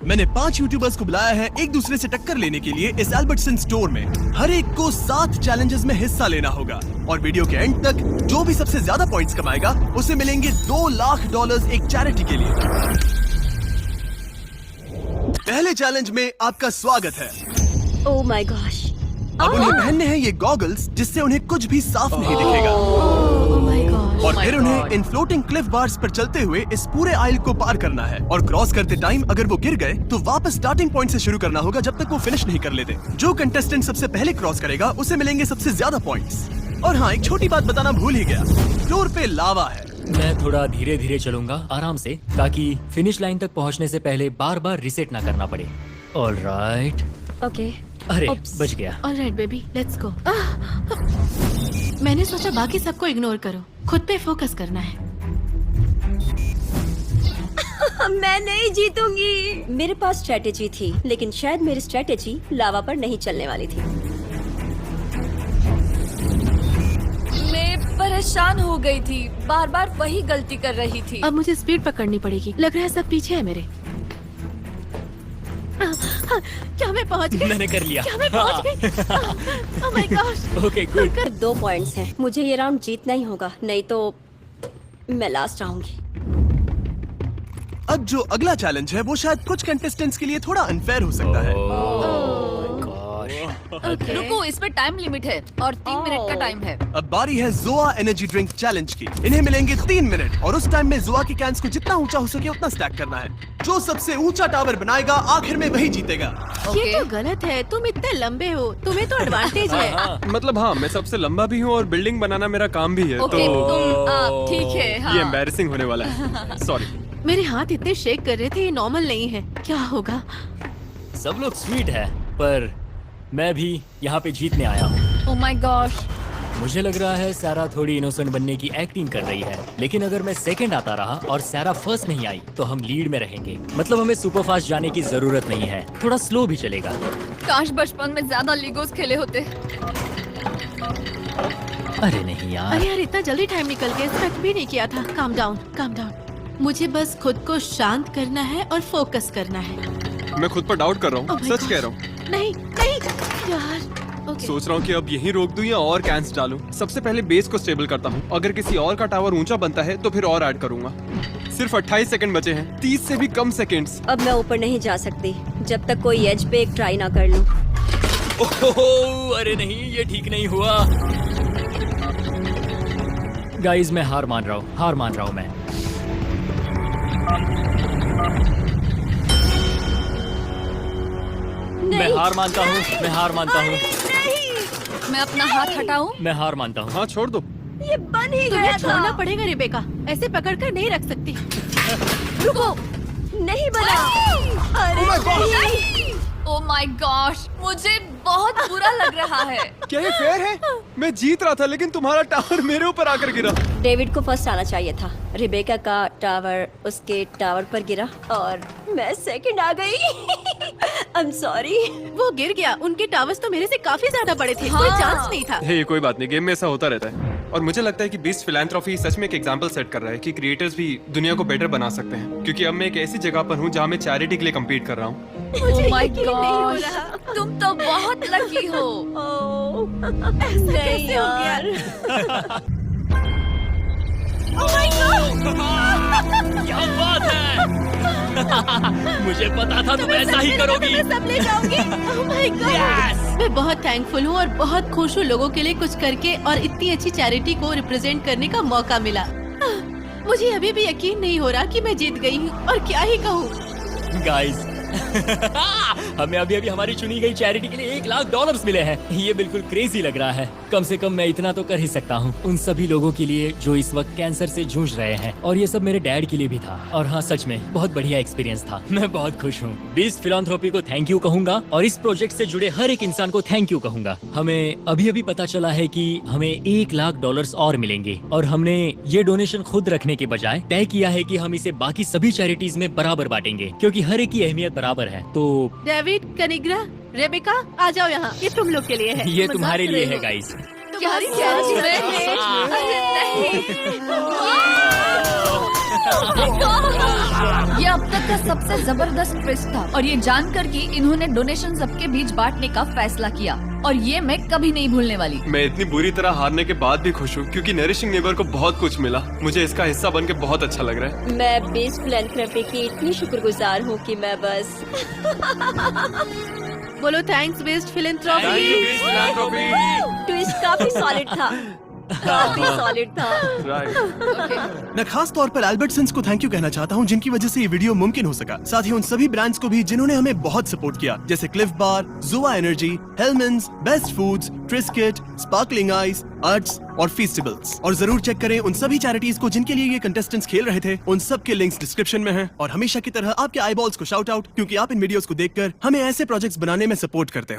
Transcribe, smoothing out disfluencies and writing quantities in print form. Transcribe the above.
मैंने 5 यूट्यूबर्स को बुलाया है एक दूसरे से टक्कर लेने के लिए इस एल्बर्टसन स्टोर में। हर एक को 7 चैलेंजेस में हिस्सा लेना होगा और वीडियो के एंड तक जो भी सबसे ज्यादा पॉइंट्स कमाएगा उसे मिलेंगे $2 लाख एक चैरिटी के लिए। पहले चैलेंज में आपका स्वागत है। Oh my gosh. अब उन्हें पहनने हैं ये गॉगल्स जिससे उन्हें कुछ भी साफ नहीं दिखेगा। Oh my gosh. और फिर उन्हें इन फ्लोटिंग क्लिफ बार्स पर चलते हुए इस पूरे आइल को पार करना है और क्रॉस करते टाइम अगर वो गिर गए तो वापस स्टार्टिंग पॉइंट से शुरू करना होगा जब तक वो फिनिश नहीं कर लेते। जो कंटेस्टेंट सबसे पहले क्रॉस करेगा उसे मिलेंगे सबसे ज्यादा पॉइंट्स। और हाँ, एक छोटी बात बताना भूल ही गया, फ्लोर पे लावा है। मैं थोड़ा धीरे धीरे चलूंगा आराम से ताकि फिनिश लाइन तक पहुंचने से पहले बार बार रिसेट ना करना पड़े। ऑलराइट। ओके। अरे बच गया। Alright baby, let's go. मैंने सोचा बाकी सबको इग्नोर करो, खुद पे फोकस करना है। मैं नहीं जीतूंगी। मेरे पास स्ट्रेटेजी थी, लेकिन शायद मेरी स्ट्रेटेजी लावा पर नहीं चलने वाली थी। मैं परेशान हो गई थी, बार बार वही गलती कर रही थी। अब मुझे स्पीड पकड़नी पड़ेगी। लग रहा है सब पीछे है मेरे। क्या मैं पहुंच गई? मैंने कर लिया। क्या मैं पहुंच गई? Oh my gosh. Okay good. 2 points हैं। मुझे ये राउंड जीतना ही होगा, नहीं तो मैं लास्ट आऊंगी। अब जो अगला चैलेंज है वो शायद कुछ कंटेस्टेंट्स के लिए थोड़ा अनफेयर हो सकता है। रुको, इसमें टाइम लिमिट है और 3 मिनट का टाइम है। अब बारी है जोआ एनर्जी ड्रिंक चैलेंज की। इन्हें मिलेंगे 3 मिनट और उस टाइम में जोआ की कैंस को जितना ऊंचा हो सके उतना स्टैक करना है। जो सबसे ऊंचा टावर बनाएगा आखिर में वही जीतेगा। ये तो गलत है, तुम इतने लंबे हो, तुम्हें तो एडवांटेज है। मतलब हाँ, मैं सबसे लंबा भी हूँ और बिल्डिंग बनाना मेरा काम भी है। ओके, तो तुम ठीक है। हाँ। ये एम्बैरेसिंग होने वाला है। सॉरी। मेरे हाथ इतने शेक कर रहे थे, ये नॉर्मल नहीं है। क्या होगा? सब लोग स्वीट है पर मैं भी यहाँ पे जीतने आया हूँ। Oh my gosh. मुझे लग रहा है सारा थोड़ी इनोसेंट बनने की एक्टिंग कर रही है, लेकिन अगर मैं सेकंड आता रहा और सारा फर्स्ट नहीं आई तो हम लीड में रहेंगे। मतलब हमें सुपर फास्ट जाने की जरूरत नहीं है, थोड़ा स्लो भी चलेगा। काश बचपन में ज्यादा लीगोस खेले होते। अरे नहीं यार। अरे यार, इतना जल्दी टाइम निकल गया, एक्सपेक्ट भी नहीं किया था। Calm down, calm down. मुझे बस खुद को शांत करना है और फोकस करना है। मैं खुद पर डाउट कर रहा हूँ, Oh my सच God. कह रहा हूँ। नहीं नहीं यार। ओके। सोच रहा हूँ कि अब यहीं रोक दूं या और कैंस डालूं। सबसे पहले बेस को स्टेबल करता हूँ। अगर किसी और का टावर ऊंचा बनता है तो फिर और ऐड करूंगा। सिर्फ 28 सेकंड बचे हैं, 30 से भी कम सेकंड्स। अब मैं ऊपर नहीं जा सकती जब तक कोई एज पे एक ट्राई ना कर लूं। ओहो, अरे नहीं, ये ठीक नहीं हुआ। गाइस मैं हार मान रहा हूँ मैं। मैं हार मानता हूँ। मैं अपना हाथ हटाऊं? मैं हार मानता हूँ। हाँ छोड़ दो। ये बन ही तुम्हें गया छोड़ना था। पड़ेगा रेबेका, ऐसे पकड़कर नहीं रख सकती। रुको, नहीं बना। अरे नहीं। ओह माय गॉश, मुझे बहुत बुरा लग रहा है। क्या ये फेयर है? मैं जीत रहा था लेकिन तुम्हारा टावर मेरे ऊपर आकर गिरा। डेविड को फर्स्ट आना चाहिए था। रिबेका का टावर उसके टावर पर गिरा और मैं सेकंड आ गई। I am sorry. वो गिर गया, उनके टावर्स तो मेरे से काफी ज्यादा बड़े थे। हाँ। कोई चांस नहीं था। हे, कोई बात नहीं, गेम में ऐसा होता रहता है। और मुझे लगता है कि बीस्ट फिलैंथ्रोपी सच में एक एग्जांपल सेट कर रहा है कि क्रिएटर्स भी दुनिया को बेटर बना सकते हैं। क्योंकि अब मैं एक ऐसी जगह पर हूँ जहाँ मैं चैरिटी के लिए कम्पीट कर रहा हूँ। ओह माय यकीन नहीं हो गॉश, रहा। तुम तो बहुत लकी हो। ऐसा कैसे हो गया? क्या बात है? मुझे पता था तुम ऐसा ही करोगी। मैं सब ले जाऊंगी। Oh my God. Yes! मैं बहुत थैंकफुल हूँ और बहुत खुश हूँ लोगों के लिए कुछ करके और इतनी अच्छी चैरिटी को रिप्रेजेंट करने का मौका मिला। मुझे अभी भी यकीन नहीं हो रहा कि मैं जीत गई हूँ और क्या ही कहूँ। गाइस हमें अभी हमारी चुनी गई चैरिटी के लिए $1 लाख मिले हैं। ये बिल्कुल क्रेजी लग रहा है। कम से कम मैं इतना तो कर ही सकता हूँ उन सभी लोगों के लिए जो इस वक्त कैंसर से जूझ रहे हैं। और ये सब मेरे डैड के लिए भी था। और हाँ, सच में बहुत बढ़िया एक्सपीरियंस था। मैं बहुत खुश हूँ। बीस्ट फिलैंथ्रोपी को थैंक यू कहूंगा और इस प्रोजेक्ट से जुड़े हर एक इंसान को थैंक यू कहूंगा। हमें अभी पता चला है कि हमें $1 लाख और मिलेंगे और हमने ये डोनेशन खुद रखने के बजाय तय किया है कि हम इसे बाकी सभी चैरिटीज में बराबर बांटेंगे, क्योंकि हर एक की अहमियत बराबर है। तो डेविड, कनिग्रा, रेबेका, आ जाओ यहाँ। ये तुम लोग के लिए है। ये मजाक तुम्हारे कर लिए रही है हो। गाइस। क्या तुम्हारी सच चैरिटी में? अरे नहीं। ये अब तक का सबसे जबरदस्त ट्विस्ट था और ये जानकर कि इन्होंने डोनेशन सबके बीच बांटने का फैसला किया और ये मैं कभी नहीं भूलने वाली। मैं इतनी बुरी तरह हारने के बाद भी खुश हूँ क्योंकि नरिशिंग नेबर को बहुत कुछ मिला। मुझे इसका हिस्सा बन के बहुत अच्छा लग रहा है। मैं बेस्ट फिलैंथ्रोपी की इतनी शुक्रगुजार हूँ कि मैं बस बोलो थैंक्स बेस्ट फिलैंथ्रोपी। ट्विस्ट काफी सॉलिड था, काफी सॉलिड था। मैं खास तौर पर एल्बर्टसन्स को थैंक यू कहना चाहता हूँ जिनकी वजह से ये वीडियो मुमकिन हो सका। साथ ही उन सभी ब्रांड्स को भी जिन्होंने हमें बहुत सपोर्ट किया, जैसे क्लिफ बार, जुआ energy, Hellmann's, best foods, Triscuit, sparkling ice, arts और फेस्टिवल्स। और जरूर चेक करें उन सभी चैरिटीज को जिनके लिए ये कंटेस्टेंट्स खेल रहे थे। उन सब के लिंक्स डिस्क्रिप्शन में हैं। और हमेशा की तरह आपके आईबॉल्स को शाउट आउट क्योंकि आप इन वीडियोस को देखकर हमें ऐसे प्रोजेक्ट्स बनाने में सपोर्ट करते हो।